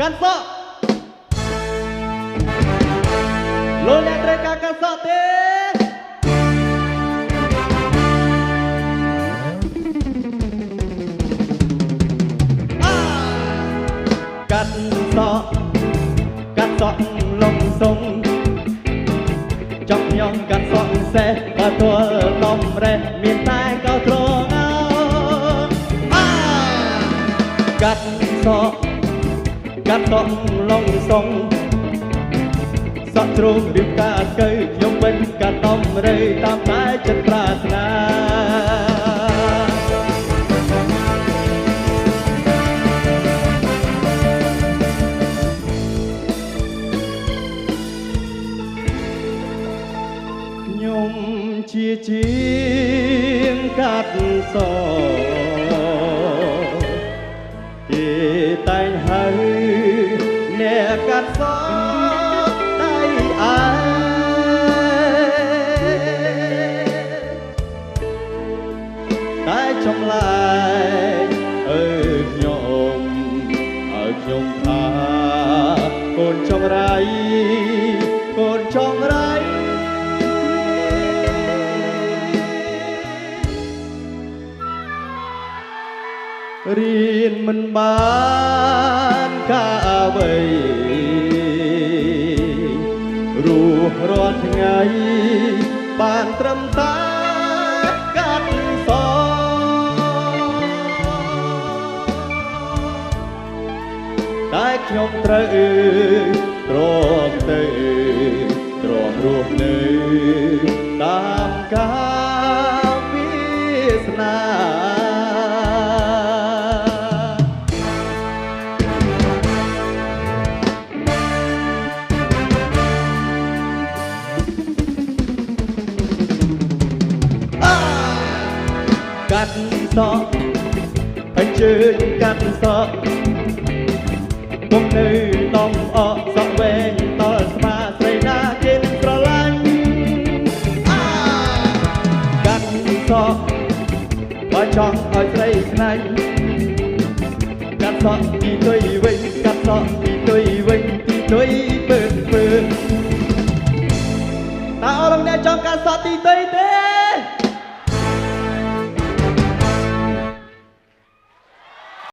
កាន់សក់លោកអ្នកត្រូវការកាន់សក់ទេកាត់សក់លំសុងចាប់ញងកាត់សក់សេះបើទួលតំរេះមានតែកោត្រងកាត់សក់លំសុងសក់ជ្រុងរៀបការអត់កើខ្ញុំវិញកាត់តំរេតាមតែចិត្តប្រាថ្នាខ្ញុំជាជាងកាត់សគេតែងហៅអ្នកកាត់សដៃអាតែចម្លែកខ្ញុំថាកូនចង្រៃរៀនមិនបានការអ្វីរស់រាល់ថ្ងៃបានត្រឹមតែកាត់សតែខ្ញុំត្រូវទ្រាំរស់នៅតាមការវាសនាកាត់សក់អញ្ជើញកាត់សក់ពុំនៅតំអកសក់វែងតលស្មាស្រីណាគេនឹងស្រឡាញ់កាត់សក់បើចង់ឲ្យស្រីស្នេហ៍កាត់សក់ទីទុយវិញកាត់សក់ទីទុយវិញទីទុយពើតើអរលោកអ្នកចង់កាត់សក់ទីទុយទេ